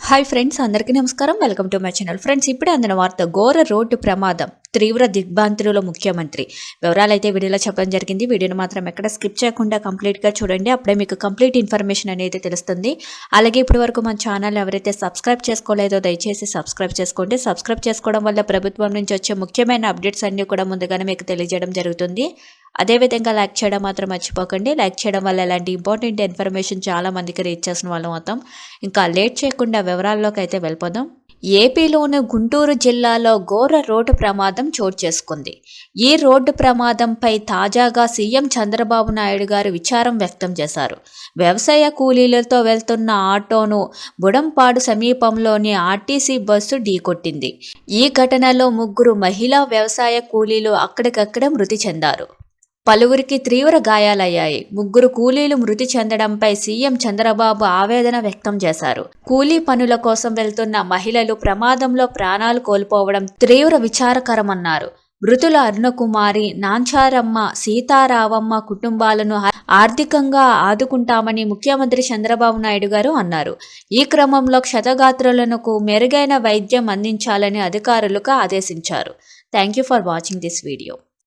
Hi friends, అందరికీ నమస్కారం. Welcome to my channel. Friends, ఇప్పుడే అందిన వార్త ఘోర రోడ్డు ప్రమాదం, తీవ్ర దిగ్భ్రాంతులలో ముఖ్యమంత్రి. వివరాలైతే వీడియోలో చెప్పడం జరిగింది. వీడియోని మాత్రం ఎక్కడ స్కిప్ చేయకుండా కంప్లీట్గా చూడండి. అప్పుడే మీకు కంప్లీట్ ఇన్ఫర్మేషన్ అనేది తెలుస్తుంది. అలాగే ఇప్పటి వరకు మన ఛానల్ ఎవరైతే సబ్స్క్రైబ్ చేసుకోలేదో దయచేసి సబ్స్క్రైబ్ చేసుకోండి. సబ్స్క్రైబ్ చేసుకోవడం వల్ల ప్రభుత్వం నుంచి వచ్చే ముఖ్యమైన అప్డేట్స్ అన్నీ కూడా ముందుగానే మీకు తెలియజేయడం జరుగుతుంది. అదేవిధంగా లైక్ చేయడం మాత్రం మర్చిపోకండి. లైక్ చేయడం వల్ల ఇలాంటి ఇంపార్టెంట్ ఇన్ఫర్మేషన్ చాలా మందికి రీచ్ చేసిన వాళ్ళం అవుతాం. ఇంకా లేట్ చేయకుండా వివరాల్లోకి అయితే వెళ్ళిపోదాం. ఏపీలోని గుంటూరు జిల్లాలో ఘోర రోడ్డు ప్రమాదం చోటు చేసుకుంది. ఈ రోడ్డు ప్రమాదంపై తాజాగా సీఎం చంద్రబాబు నాయుడు గారు విచారం వ్యక్తం చేశారు. వ్యవసాయ కూలీలతో వెళ్తున్న ఆటోను బుడంపాడు సమీపంలోని ఆర్టీసీ బస్సు ఢీకొట్టింది. ఈ ఘటనలో 3 మహిళా వ్యవసాయ కూలీలు అక్కడికక్కడే మృతి చెందారు. పలువురికి తీవ్ర గాయాలయ్యాయి. 3 కూలీలు మృతి చెందడంపై సీఎం చంద్రబాబు ఆవేదన వ్యక్తం చేశారు. కూలీ పనుల కోసం వెళ్తున్న మహిళలు ప్రమాదంలో ప్రాణాలు కోల్పోవడం తీవ్ర విచారకరమన్నారు. మృతుల అరుణకుమారి, నాంచారమ్మ, సీతారావమ్మ కుటుంబాలను ఆర్థికంగా ఆదుకుంటామని ముఖ్యమంత్రి చంద్రబాబు నాయుడు గారు అన్నారు. ఈ క్రమంలో క్షతగాత్రులకు మెరుగైన వైద్యం అందించాలని అధికారులకు ఆదేశించారు. Thank you for watching this video.